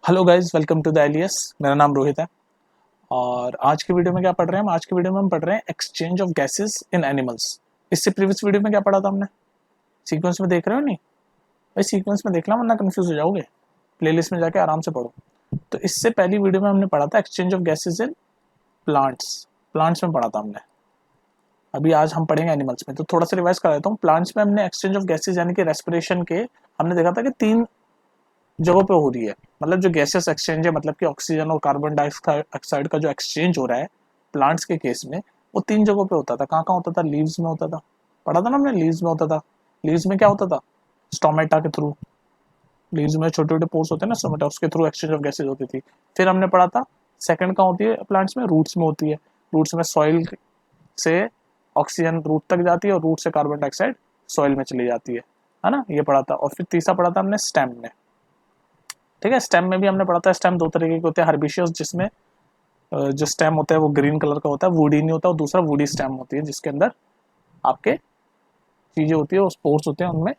Hello guys, welcome to the एलियस। मेरा नाम रोहित है और आज की वीडियो में क्या पढ़ रहे हैं आज की वीडियो में हम पढ़ रहे हैं exchange of gases in animals. इससे प्रीवियस वीडियो में क्या पढ़ा था हमने? सीक्वेंस में देख रहे हो नहीं भाई? सीक्वेंस में देखना वरना कंफ्यूज हो जाओगे। प्लेलिस्ट में जाके आराम से पढ़ो। तो इससे पहली वीडियो में हमने पढ़ा था exchange of gases in plants. Plants में पढ़ा था हमने। अभी आज हम पढ़ेंगे एनिमल्स में, तो थोड़ा सा रिवाइज करा देता हूँ। प्लांट्स में हमने एक्सचेंज ऑफ गैसेज यानी कि रेस्पिरेशन के हमने देखा था कि तीन जगहों पे हो रही है। मतलब जो गैसेस एक्सचेंज है, मतलब कि ऑक्सीजन और कार्बन डाइऑक्साइड का जो एक्सचेंज हो रहा है प्लांट्स के केस में, वो तीन जगहों पे होता था। कहाँ कहाँ होता था? लीव्स में होता था, पढ़ा था ना हमने। लीव्स में होता था। लीव्स में क्या होता था? स्टोमेटा के थ्रू। लीव्स में छोटे छोटे पोर्स होते हैं ना स्टोमेटा, उसके थ्रू एक्सचेंज ऑफ गैसेज होती थी। फिर हमने पढ़ा था सेकंड कहाँ होती है प्लांट्स में? रूट्स में होती है। रूट्स में सॉइल से ऑक्सीजन रूट तक जाती है और रूट से कार्बन डाइऑक्साइड सॉइल में चली जाती है ना? ये पढ़ा था। और फिर तीसरा पढ़ा था हमने स्टेम में। ठीक है, स्टेम में भी हमने पढ़ा था। स्टेम दो तरीके के होते हैं। हर्बिशियस, जिसमें जो स्टेम होता है वो ग्रीन कलर का होता है, वुडी नहीं होता। और दूसरा वुडी स्टेम होती है, जिसके अंदर आपके चीजें होती है, वो स्पोर्स होते हैं, उनमें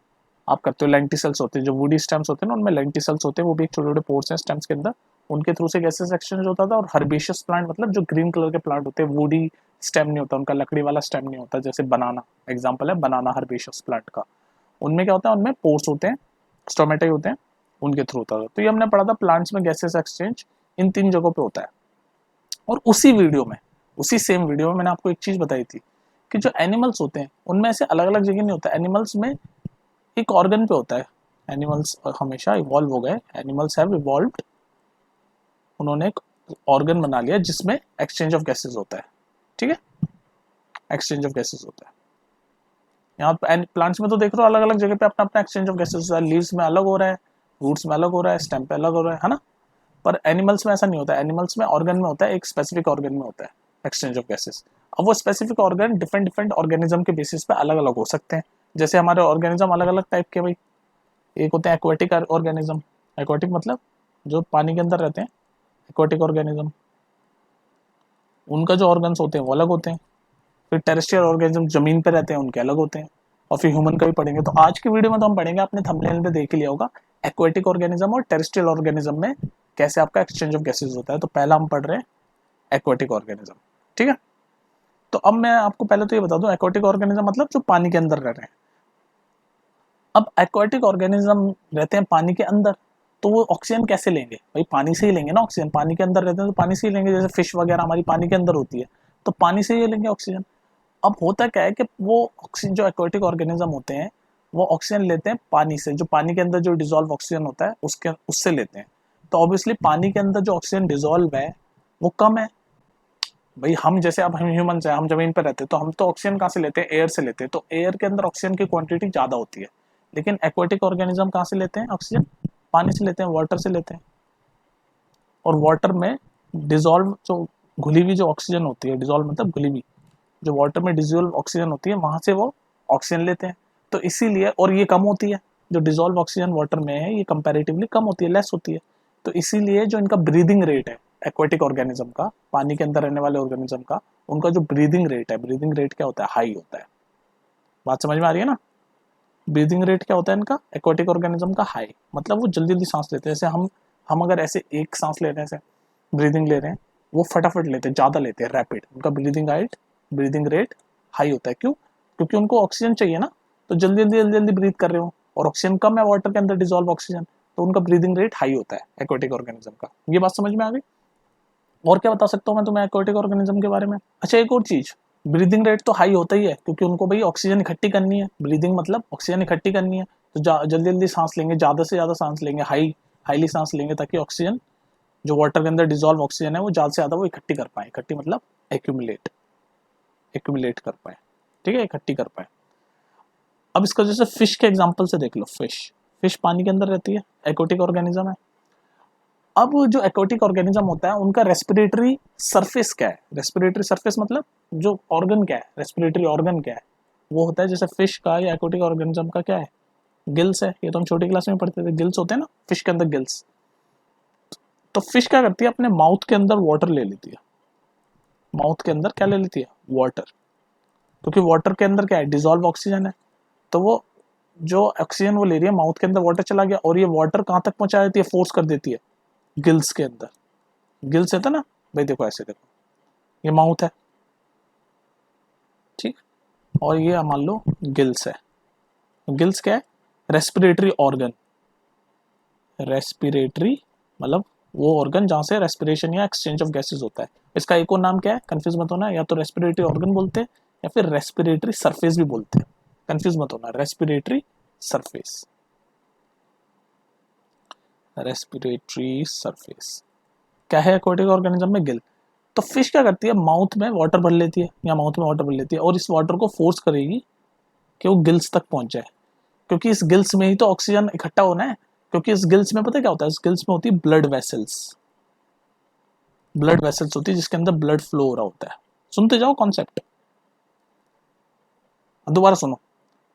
आप करते हो। लेंटिसल्स होते हैं जो वुडी स्टेम्स होते हैं ना, उनमें लेंटिसल्स होते हैं, वो भी छोटे छोटे पोर्स हैं स्टेम्स के अंदर। उनके थ्रू से गैसेस एक्सचेंज होता था। और हर्बिशियस प्लांट मतलब जो ग्रीन कलर के प्लांट होते हैं, वुडी स्टेम नहीं होता उनका, लकड़ी वाला स्टेम नहीं होता। जैसे बनाना एग्जाम्पल है, बनाना हर्बिशियस प्लांट का। उनमें क्या होता है? उनमें पोर्स होते हैं, स्टोमेटा होते हैं, उनके थ्रू होता था। तो ये हमने पढ़ा था प्लांट्स में गैसेस एक्सचेंज इन तीन जगहों पे होता है। और उसी वीडियो में, उसी सेम वीडियो में मैंने आपको एक चीज बताई थी कि जो एनिमल्स होते हैं उनमें ऐसे अलग अलग जगह नहीं होता। एनिमल्स में एक ऑर्गन पे होता है। एनिमल्स हमेशा इवॉल्व हो गए। Animals have evolved. उन्होंने एक ऑर्गन बना लिया जिसमें एक्सचेंज ऑफ गैसेस होता है। ठीक है, एक्सचेंज ऑफ गैसेस होता है। यहाँ प्लांट्स में तो देख रहे हो अलग अलग जगह पे अपना अपना एक्सचेंज ऑफ गैसेस होता है। लीव्स में अलग हो रहा है, रूट्स में अलग हो रहा है, स्टेम पे अलग हो रहा है ना? पर एनिमल्स में ऐसा नहीं होता। एनिमल्स में ऑर्गन में होता है, एक स्पेसिफिक ऑर्गन में होता है एक्सचेंज ऑफ गैसेस। अब वो specific organ different different organism के बेसिस पे अलग अलग हो सकते हैं। जैसे हमारे ऑर्गेनिज्म अलग अलग टाइप के भाई। एक होते हैं एक्वेटिक ऑर्गेनिज्म। एक्वेटिक मतलब जो पानी के अंदर रहते हैं, एक्वेटिक ऑर्गेनिज्म। उनका जो ऑर्गन्स होते हैं वो अलग होते हैं। फिर टेरेस्ट्रियल ऑर्गेनिज्म जमीन पे रहते हैं, उनके अलग होते हैं। और फिर ह्यूमन का भी पढ़ेंगे। तो आज की वीडियो में तो हम पढ़ेंगे, आपने थंबनेल पे देख ही लिया होगा, एक्वेटिक ऑर्गेनिज्म और टेरेस्ट्रियल ऑर्गेनिज्म में कैसे आपका एक्सचेंज ऑफ गैसेज होता है। तो पहला हम पढ़ रहे हैं एक्वेटिक ऑर्गेनिज्म। ठीक है, तो अब मैं आपको पहले तो ये बता दूं, एक्वेटिक ऑर्गेनिज्म मतलब जो पानी के अंदर रह रहे हैं। अब एक्वेटिक ऑर्गेनिज्म रहते हैं पानी के अंदर, तो वो ऑक्सीजन कैसे लेंगे भाई? पानी से ही लेंगे ना ऑक्सीजन। पानी के अंदर रहते हैं तो पानी से ही लेंगे। जैसे फिश वगैरह हमारी पानी के अंदर होती है, तो पानी से ही लेंगे ऑक्सीजन। अब होता क्या है कि वो ऑक्सीजन, जो एक्वेटिक ऑर्गेनिज्म होते हैं, वो ऑक्सीजन लेते हैं पानी से। जो पानी के अंदर जो डिजोल्व ऑक्सीजन होता है उसके उससे लेते हैं। तो ऑब्वियसली पानी के अंदर जो ऑक्सीजन डिजोल्व है वो कम है भाई। हम जैसे, अब हम ह्यूमन है, हम जमीन पर रहते हैं, तो हम तो ऑक्सीजन कहाँ से लेते हैं? एयर से लेते हैं। तो एयर के अंदर ऑक्सीजन की क्वांटिटी ज्यादा होती है। लेकिन एक्वेटिक ऑर्गेनिज्म कहाँ से लेते हैं ऑक्सीजन? पानी से लेते हैं, वाटर से लेते हैं। और वाटर में डिजोल्व जो घुली हुई जो ऑक्सीजन होती है, डिजोल्व मतलब घुली हुई, जो वाटर में डिजोल्व ऑक्सीजन होती है, वहां से वो ऑक्सीजन लेते हैं। तो इसीलिए, और ये कम होती है, जो डिजोल्व ऑक्सीजन वाटर में है ये कंपैरेटिवली कम होती है, लेस होती है। तो इसीलिए जो इनका ब्रीदिंग रेट है एक्वेटिक ऑर्गेनिज्म का, पानी के अंदर रहने वाले ऑर्गेनिज्म का, उनका जो ब्रीदिंग रेट है, ब्रीदिंग रेट क्या होता है? हाई होता है। बात समझ में आ रही है ना? ब्रीदिंग रेट क्या होता है इनका एक्वेटिक ऑर्गेनिज्म का? हाई। मतलब वो जल्दी जल्दी सांस लेते हैं। जैसे हम अगर ऐसे एक सांस ले रहे हैं, ऐसे ब्रीदिंग ले रहे हैं, वो फटाफट लेते हैं, ज्यादा लेते हैं, रैपिड। उनका ब्रीदिंग रेट हाई होता है। क्यों? क्योंकि उनको ऑक्सीजन चाहिए ना, तो जल्दी जल्दी जल्दी जल्दी ब्रीथ कर रहे हो, और ऑक्सीजन कम है वाटर के अंदर, डिजोल्व ऑक्सीजन, तो उनका ब्रीदिंग रेट हाई होता है एक्वेटिक ऑर्गेनिज्म का। ये बात समझ में आ गई? और क्या बता सकता हूँ मैं तुम्हें एक्वेटिक ऑर्गेनिज्म के बारे में? अच्छा, एक और चीज, ब्रीदिंग रेट तो हाई होता ही है क्योंकि उनको भाई ऑक्सीजन इकट्ठी करनी है। ब्रीदिंग मतलब ऑक्सीजन इकट्ठी करनी है, तो जल्दी जल्दी सांस लेंगे, ज्यादा से ज्यादा सांस लेंगे, हाईली सांस लेंगे, ताकि ऑक्सीजन जो वाटर के अंदर डिजोल्व ऑक्सीजन है वो ज्यादा से ज्यादा वो इकट्ठी कर पाए। इकट्ठी मतलब एक्यूमुलेट, एक्यूमुलेट कर पाए। ठीक है, इकट्ठी कर पाए। अब इसका जैसे फिश के एग्जांपल से देख लो। फिश पानी के अंदर रहती है, एक्वेटिक ऑर्गेनिज्म है। अब जो एक्वेटिक ऑर्गेनिज्म होता है उनका रेस्पिरेटरी सरफेस क्या है? रेस्पिरेटरी सरफेस मतलब जो ऑर्गन क्या है, रेस्पिरेटरी ऑर्गन क्या है, वो होता है जैसे फिश का या एक्वेटिक ऑर्गेनिज्म का क्या है? गिल्स है। ये तो हम छोटी क्लास में पढ़ते थे, गिल्स होते हैं ना फिश के अंदर, गिल्स। तो फिश क्या करती है? अपने माउथ के अंदर वाटर ले लेती है। माउथ के अंदर क्या ले लेती है? वाटर। क्योंकि वाटर के अंदर क्या है? डिजोल्व ऑक्सीजन है। तो वो जो ऑक्सीजन वो ले रही है, माउथ के अंदर वाटर चला गया, और ये वाटर कहाँ तक पहुंचा देती है? फोर्स कर देती है गिल्स के अंदर, गिल्स है था ना भाई, देखो ऐसे देखो, ये माउथ है, ठीक, और ये मान लो गिल्स है। गिल्स क्या है? रेस्पिरेटरी ऑर्गन, रेस्पिरेटरी मतलब वो ऑर्गन जहां से रेस्पिरेशन या एक्सचेंज ऑफ गैसेस होता है। इसका एक और नाम क्या है, कंफ्यूज मत होना, या तो रेस्पिरेटरी ऑर्गन बोलते हैं या फिर रेस्पिरेटरी सरफेस भी बोलते हैं, कंफ्यूज मत होना, रेस्पिरेटरी सरफेस, रेस्पिरेटरी सरफेस क्या है एक्वाटिक ऑर्गेनिज्म में? गिल। तो फिश क्या करती है, माउथ में वाटर भर लेती है, या माउथ में वाटर भर लेती है, और इस वाटर को फोर्स करेगी कि वो गिल्स तक पहुंच जाए, क्योंकि इस गिल्स में ही तो ऑक्सीजन इकट्ठा होना है। क्योंकि इस गिल्स में पता है क्या होता है, इस गिल्स में होती है ब्लड वेसल्स, ब्लड वेसल्स होती है जिसके अंदर ब्लड फ्लो हो रहा होता है। सुनते जाओ कॉन्सेप्ट, दोबारा सुनो।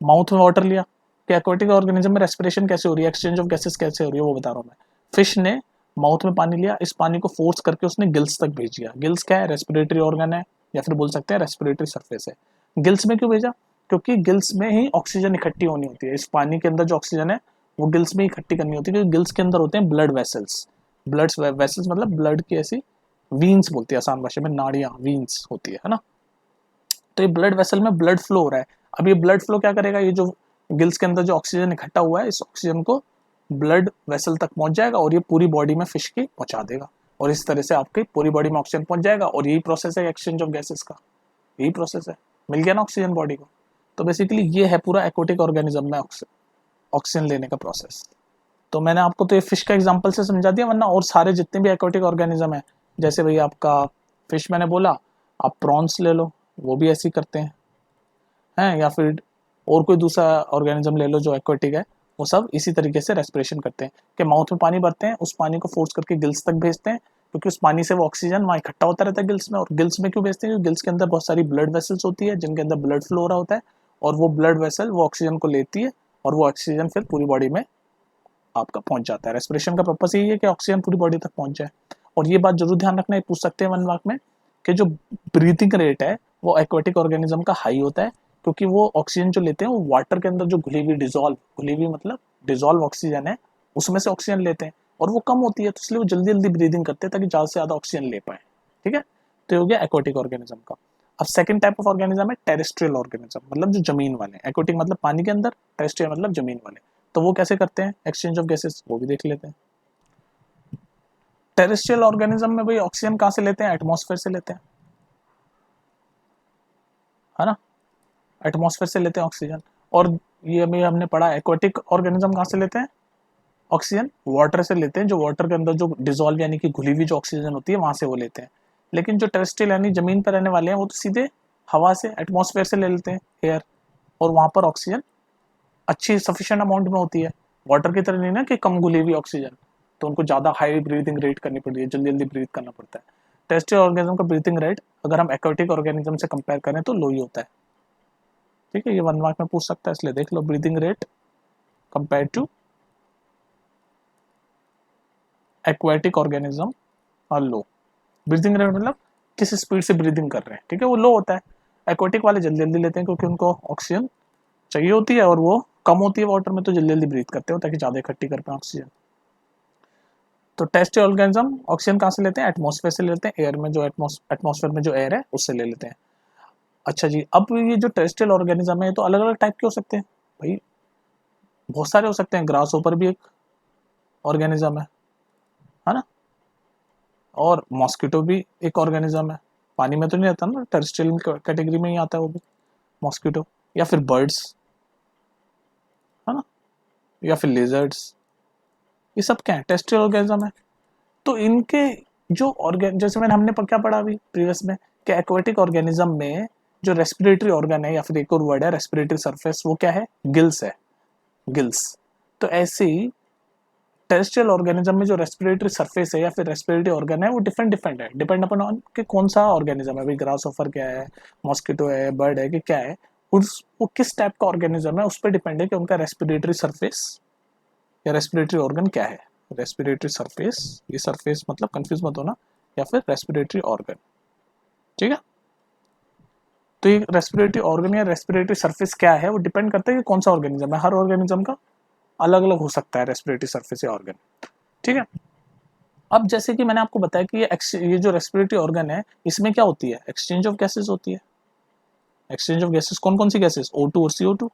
माउथ में वाटर लिया कि एक्वाटिक ऑर्गेनिज्म में रेस्पिरेशन कैसे हो रही है, एक्सचेंज ऑफ गैसेस कैसे हो रही है, वो बता रहा हूँ मैं। फिश ने माउथ में पानी लिया, इस पानी को फोर्स करके उसने गिल्स तक भेज दिया। गिल्स क्या है, रेस्पिरेटरी ऑर्गन है, या फिर बोल सकते हैं रेस्पिरेटरी सरफेस है। गिल्स में क्यों भेजा? क्योंकि गिल्स में ही ऑक्सीजन इकट्ठी होनी होती है, इस पानी के अंदर जो ऑक्सीजन है वो गिल्स में इकट्ठी करनी होती है, क्योंकि गिल्स के अंदर होते हैं ब्लड वेसल्स। ब्लड वेसल्स मतलब ब्लड की ऐसी वीन्स बोलती है आसान भाषा में, नाड़ियां, वीन्स होती है ना। तो ये ब्लड वेसल में ब्लड फ्लो हो रहा है। अब ये ब्लड फ्लो क्या करेगा, ये जो गिल्स के अंदर जो ऑक्सीजन इकट्ठा हुआ है, इस ऑक्सीजन को ब्लड वेसल तक पहुंच जाएगा और ये पूरी बॉडी में फिश की पहुंचा देगा, और इस तरह से आपकी पूरी बॉडी में ऑक्सीजन पहुंच जाएगा। और यही प्रोसेस है एक्सचेंज ऑफ गैसेस का, यही प्रोसेस है, मिल गया ना ऑक्सीजन बॉडी को। तो बेसिकली ये है पूरा एक्वाटिक ऑर्गेनिज्म में ऑक्सीजन लेने का प्रोसेस। तो मैंने आपको तो ये फिश का एग्जांपल से समझा दिया, वरना और सारे जितने भी एक्वाटिक ऑर्गेनिज्म है, जैसे भाई आपका फिश मैंने बोला, आप प्रॉन्स ले लो, वो भी ऐसे ही करते हैं, या फिर और कोई दूसरा ऑर्गेनिज्म ले लो जो एक्वाटिक है, वो सब इसी तरीके से रेस्पिरेशन करते हैं कि माउथ में पानी भरते हैं, उस पानी को फोर्स करके गिल्स तक भेजते हैं, क्योंकि उस पानी से वो ऑक्सीजन वहाँ इकट्ठा होता रहता है गिल्स में। और गिल्स में क्यों भेजते हैं? क्योंकि गिल्स के अंदर बहुत सारी ब्लड वेसल्स होती है जिनके अंदर ब्लड फ्लो हो रहा होता है, और वो ब्लड वेसल वो ऑक्सीजन को लेती है, और वो ऑक्सीजन फिर पूरी बॉडी में आपका पहुंच जाता है। रेस्पिरेशन का पर्पस यही है कि ऑक्सीजन पूरी बॉडी तक पहुंच जाए। और ये बात जरूर ध्यान रखना, ये पूछ सकते हैं 1 मार्क में, कि जो ब्रीथिंग रेट है वो एक्वाटिक ऑर्गेनिज्म का हाई होता है, क्योंकि वो ऑक्सीजन जो लेते हैं वो वाटर के अंदर जो घुली हुई मतलब डिजोल्व ऑक्सीजन है, उसमें से ऑक्सीजन लेते हैं, और वो कम होती है, तो इसलिए वो जल्दी जल्दी ब्रीदिंग करते हैं ताकि ज्यादा से ज्यादा ऑक्सीजन ले पाए। ठीक है, तो ये हो गया एक्वाटिक ऑर्गेनिज्म का। अब सेकंड टाइप ऑफ ऑर्गेनिज्म है टेरेस्ट्रियल ऑर्गेनिज्म, मतलब जो जमीन वाले। एक्वाटिक मतलब पानी के अंदर, टेरेस्ट्रियल मतलब जमीन वाले। तो वो कैसे करते हैं एक्सचेंज ऑफ गैसेस, वो भी देख लेते हैं। टेरेस्ट्रियल ऑर्गेनिज्म में भाई ऑक्सीजन कहां से लेते हैं? एटमॉस्फेयर से लेते हैं, है ना, एटमॉस्फेयर से लेते हैं ऑक्सीजन। और ये अभी हमने पढ़ा, एक्वाटिक ऑर्गेनिज्म कहां से लेते हैं ऑक्सीजन? वाटर से लेते हैं, जो वाटर के अंदर जो डिजोल्व यानी कि घुली हुई जो ऑक्सीजन होती है वहां से वो लेते हैं। लेकिन जो टेरेस्ट्रियल यानी जमीन पर रहने वाले हैं वो तो सीधे हवा से, एटमॉस्फेयर से ले लेते हैं, एयर, और वहां पर ऑक्सीजन अच्छी सफिशिएंट अमाउंट में होती है। वाटर की तरह नहीं ना कि कम घुली हुई ऑक्सीजन, तो उनको ज्यादा हाई ब्रीथिंग रेट करनी पड़ती है, जल्दी जल्दी ब्रीथ करना पड़ता है। टेरेस्ट्रियल ऑर्गेनिज्म का ब्रीथिंग रेट अगर हम एक्वाटिक ऑर्गेनिज्म से कंपेयर करें तो लो ही होता है। ठीक है, ये 1 मार्क में पूछ सकता है, इसलिए देख लो, breathing rate compare to aquatic organism और लो। ब्रीथिंग रेट मतलब किस स्पीड से ब्रीदिंग कर रहे हैं, ठीक है, वो लो होता है। एक्वाटिक वाले जल्दी जल्दी लेते हैं क्योंकि उनको ऑक्सीजन चाहिए होती है, और वो कम होती है वाटर में, तो जल्दी जल्दी ब्रीथ करते हो ताकि ज्यादा इकट्ठी कर पाए ऑक्सीजन। तो टेरेस्ट्रियल ऑर्गेनिज्म ऑक्सीजन कहाँ से लेते हैं? एटमॉस्फेयर से लेते हैं, एयर में जो एटमॉस्फेयर में जो एयर है उससे ले लेते हैं। अच्छा जी, अब ये जो टेरेस्ट्रियल ऑर्गेनिज्म है तो अलग अलग टाइप के हो सकते हैं भाई, बहुत सारे हो सकते हैं। ग्रास ऊपर भी एक ऑर्गेनिज्म है ना, और मॉस्किटो भी एक ऑर्गेनिज्म है, पानी में तो नहीं रहता ना, टेरेस्ट्रियल कैटेगरी में ही आता है वो भी, मॉस्किटो। या फिर बर्ड्स, है ना, या फिर लेजर्ड्स, ये सब क्या है? टेरेस्ट्रियल ऑर्गेनिज्म है। तो इनके जो ऑर्गेन, जैसे मैंने हमने क्या पढ़ा अभी प्रीवियस में, कि एक्वाटिक ऑर्गेनिज्म में जो रेस्पिरेटरी ऑर्गन है, या फिर एक और वर्ड है रेस्पिरेटरी सरफेस, वो क्या है? गिल्स है, गिल्स। तो ऐसे ही टेरेस्ट्रियल ऑर्गेनिज्म में जो रेस्पिरेटरी सरफेस है या फिर रेस्पिरेटरी ऑर्गन है वो डिफरेंट डिफरेंट है, डिपेंड अपन ऑन कि कौन सा ऑर्गेनिज्म है। भाई ग्रास ऑफर क्या है, मॉस्किटो है, बर्ड है, कि क्या है, उस वो किस टाइप का ऑर्गेनिज्म है उस पर डिपेंड है कि उनका रेस्पिरेटरी सरफेस या रेस्पिरेटरी ऑर्गन क्या है। रेस्पिरेटरी सरफेस, ये सरफेस मतलब कंफ्यूज मत होना, या फिर रेस्पिरेटरी ऑर्गन। ठीक है, तो ये रेस्पिरेटरी ऑर्गन या रेस्पिरेटरी सरफेस क्या है वो डिपेंड करता है कि कौन सा ऑर्गेनिज्म है। हर ऑर्गेनिज्म का अलग अलग हो सकता है रेस्पिरेटरी सरफेस या ऑर्गन। ठीक है, अब जैसे कि मैंने आपको बताया कि ये जो रेस्पिरेटरी ऑर्गन है, इसमें क्या होती है, एक्सचेंज ऑफ गैसेस होती है। एक्सचेंज ऑफ गैसेस कौन कौन सी गैसेस, O2 और CO2,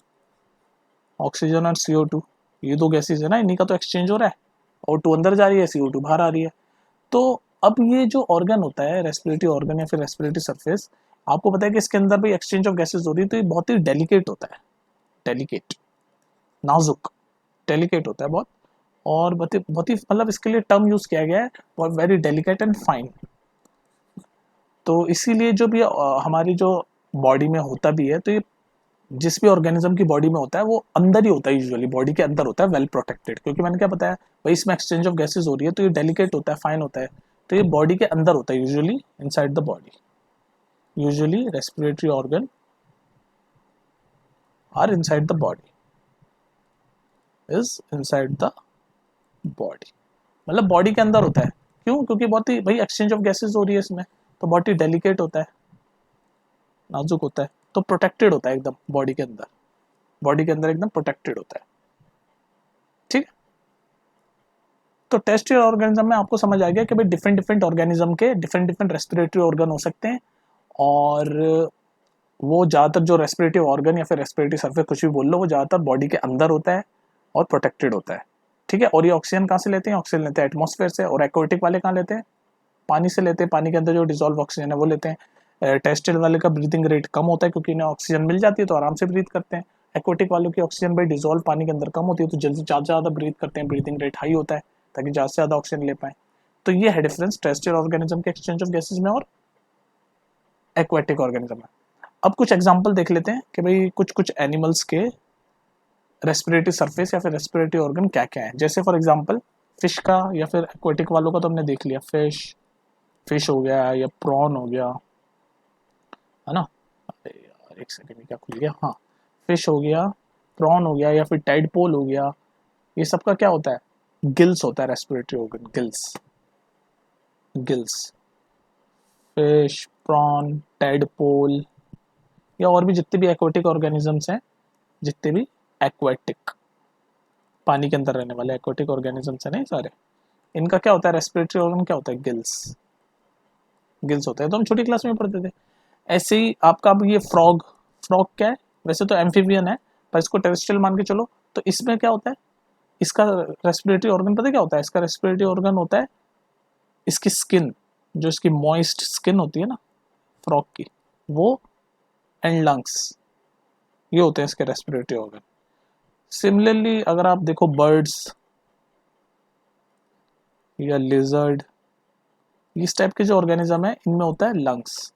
ऑक्सीजन और CO2, ये दो गैसेस है ना, इन्हीं का तो एक्सचेंज हो रहा है। O2 अंदर जा रही है, CO2 बाहर आ रही है। तो अब ये जो ऑर्गन होता है रेस्पिरेटरी ऑर्गन या फिर रेस्पिरेटरी सरफेस, आपको पता है कि इसके अंदर भी एक्सचेंज ऑफ गैसेस हो रही है, तो ये बहुत ही डेलिकेट होता है, डेलिकेट, नाजुक, डेलिकेट होता है बहुत, और बहुत ही मतलब इसके लिए टर्म यूज किया गया है, और वेरी डेलिकेट एंड फाइन। तो इसीलिए जो भी हमारी जो बॉडी में होता भी है, तो ये जिस भी ऑर्गेनिज्म की बॉडी में होता है वो अंदर ही होता है, यूजुअली बॉडी के अंदर होता है, वेल प्रोटेक्टेड, क्योंकि मैंने क्या बताया भाई इसमें एक्सचेंज ऑफ गैसेस हो रही है, तो ये डेलिकेट होता है, फाइन होता है, तो ये बॉडी के अंदर होता है, usually inside the body. Usually respiratory organ are inside the body, is inside the body, मतलब बॉडी के अंदर होता है। क्यों? क्योंकि बहुत ही भाई एक्सचेंज ऑफ गैसेस हो रही है इसमें, तो बहुत ही डेलिकेट होता है, नाजुक होता है, तो प्रोटेक्टेड होता है एकदम बॉडी के अंदर, बॉडी के अंदर एकदम प्रोटेक्टेड होता है। ठीक है, तो टेरेस्ट्रियल ऑर्गेनिज्म में आपको समझ आ गया कि भाई डिफरेंट डिफरेंट ऑर्गेनिज्म के डिफरेंट डिफरेंट रेस्पिरेटरी ऑर्गन हो सकते हैं, और वो ज़्यादातर जो रेस्पिरेटरी ऑर्गन या फिर रेस्पिरेटरी सरफेस कुछ भी बोल लो, वो ज़्यादातर बॉडी के अंदर होता है और प्रोटेक्टेड होता है। ठीक है, और ये ऑक्सीजन कहाँ से लेते हैं, ऑक्सीजन लेते हैं एटमॉस्फेयर से, और एक्वाटिक वाले कहाँ लेते हैं, पानी से लेते हैं, पानी के अंदर जो डिजोल्व ऑक्सीजन है वो लेते हैं। टेरेस्ट्रियल वाले का ब्रीथिंग रेट कम होता है क्योंकि इन्हें ऑक्सीजन मिल जाती है तो आराम से ब्रीथ करते हैं। एक्वाटिक वालों की ऑक्सीजन भाई डिजोल्व पानी के अंदर कम होती है तो जल्दी ज़्यादा ब्रीथ करते हैं, ब्रीथिंग रेट हाई होता है ताकि ज़्यादा से ज़्यादा ऑक्सीजन ले पाए। तो ये है डिफरेंस टेरेस्ट्रियल ऑर्गेनिज्म के एक्सचेंज ऑफ गैसेज में और एक्वाटिक ऑर्गेनिज्म में। अब कुछ एग्जांपल देख लेते हैं कि भाई कुछ कुछ एनिमल्स के रेस्पिरेटरी सरफेस या फिर रेस्पिरेटरी ऑर्गन क्या क्या है। जैसे फॉर एग्जांपल फिश का या फिर एक्वाटिक वालों का तो हमने देख लिया, फिश हो गया या प्रॉन हो गया, है ना। अरे यार एक सेकंड, क्या खुल गया, हाँ, फिश हो गया, प्रॉन हो गया या फिर टाइडपोल हो गया, ये सब का क्या होता है, गिल्स होता है respiratory organ, gills, gills, fish, prawn, tadpole, या और भी जितने भी एक्वाटिक ऑर्गेनिजम्स हैं, जितने भी एक्वाटिक पानी के अंदर रहने वाले एक्वाटिक ऑर्गेनिजम्स हैं ना सारे, इनका क्या होता है रेस्पिरेटरी ऑर्गन, क्या होता है, गिल्स, गिल्स होता है। तो हम छोटी क्लास में पढ़ते थे। ऐसे ही आपका अब ये फ्रॉग, फ्रॉग क्या है, वैसे तो एम्फीबियन है पर इसको टेरेस्ट्रियल मान के चलो, तो इसमें क्या होता है, इसका रेस्पिरेटरी ऑर्गन पता है क्या होता है, इसका रेस्पिरेटरी ऑर्गन होता है इसकी स्किन, जो इसकी मॉइस्ट स्किन होती है ना फ्रॉग की, वो एंड लंग्स, ये होते हैं इसके रेस्पिरेटरी ऑर्गन। सिमिलरली अगर आप देखो बर्ड्स या लिजर्ड, इस टाइप के जो ऑर्गेनिज्म है इनमें होता है लंग्स।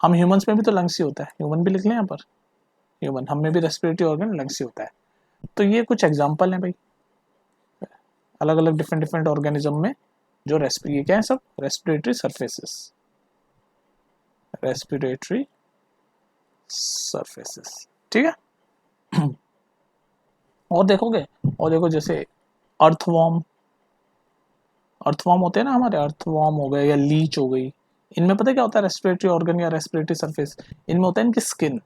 हम ह्यूमंस में भी तो लंग्स ही होता है, ह्यूमन भी लिख लें यहाँ पर, ह्यूमन, हम में भी रेस्पिरेटरी ऑर्गन लंग्स ही होता है। तो ये कुछ एग्जांपल हैं भाई, अलग अलग डिफरेंट डिफरेंट ऑर्गेनिज्म में जो ये क्या है सब, रेस्पिरेटरी सरफेसेस, रेस्पिरेटरी सरफेसेस। ठीक है और देखोगे, और देखो जैसे अर्थवॉर्म, अर्थवॉर्म होते हैं ना हमारे, अर्थवॉर्म हो गए या लीच हो गई, इनमें पता है क्या होता है रेस्पिरेटरी ऑर्गन या रेस्पिरेटरी सरफेस, इनमें होता है इनकी स्किन,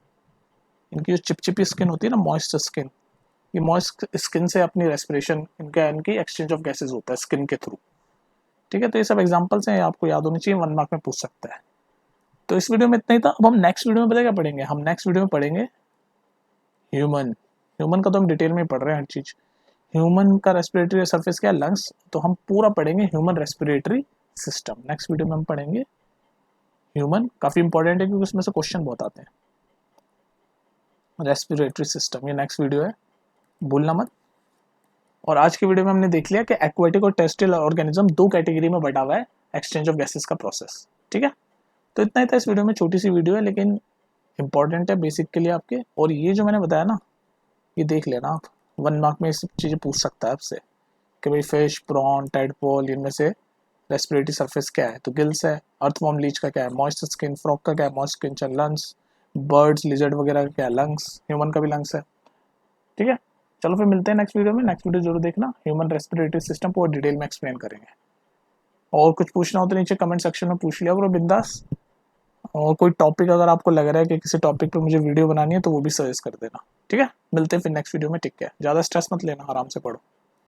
इनकी जो चिपचिपी स्किन होती है ना, मॉइस्ट स्किन, ये मॉइस्ट स्किन से अपनी रेस्पिरेशन, इनकी एक्सचेंज ऑफ गैसेज होता है स्किन के थ्रू। ठीक है, तो ये सब एग्जांपल्स हैं, आपको याद होनी चाहिए, 1 मार्क में पूछ सकता है। तो इस वीडियो में इतना ही था। अब हम नेक्स्ट वीडियो में पता क्या पढ़ेंगे, हम नेक्स्ट वीडियो में पढ़ेंगे ह्यूमन, ह्यूमन का तो हम डिटेल में पढ़ रहे हैं हर चीज। ह्यूमन का रेस्पिरेटरी सरफेस क्या है, लंग्स, तो हम पूरा पढ़ेंगे human respiratory system. Next video में हम पढ़ेंगे ह्यूमन, काफी इंपॉर्टेंट है क्योंकि उसमें से क्वेश्चन बहुत आते हैं। रेस्पिरेटरी सिस्टम ये नेक्स्ट वीडियो है, भूलना मत। और आज की वीडियो में हमने देख लिया कि एक्वाटिक और टेरेस्ट्रियल ऑर्गेनिज्म दो कैटेगरी में बटा हुआ है, एक्सचेंज ऑफ गैसेस का प्रोसेस। ठीक है, तो इतना ही था इस वीडियो में, छोटी सी वीडियो है लेकिन इंपॉर्टेंट है बेसिक के लिए आपके। और ये जो मैंने बताया ना, ये देख लेना आप, 1 मार्क में ये सब चीज़ें पूछ सकता है आपसे कि भाई फिश, प्रॉन, टाइडपोल, इनमें से रेस्पिरेटरी सरफेस क्या है, तो गिल्स है। अर्थवॉर्म लीच का क्या है, मॉइस्ट स्किन। फ्रॉग का क्या है, moist skin, lungs. Birds, lizard वगैरह का क्या है, लंग्स। ह्यूमन का भी लंग्स है। ठीक है, चलो फिर मिलते हैं नेक्स्ट वीडियो में। नेक्स्ट वीडियो जरूर देखना, ह्यूमन रेस्पिरेटरी सिस्टम पूरा डिटेल में एक्सप्लेन करेंगे। और कुछ पूछना हो तो नीचे कमेंट सेक्शन में पूछ लिया करो बिंदास। और कोई टॉपिक अगर आपको लग रहा है कि किसी टॉपिक पे मुझे वीडियो बनानी है तो वो भी सजेस्ट कर देना। ठीक है, मिलते हैं फिर नेक्स्ट वीडियो में। ठीक है, ज़्यादा स्ट्रेस मत लेना, आराम से पढ़ो।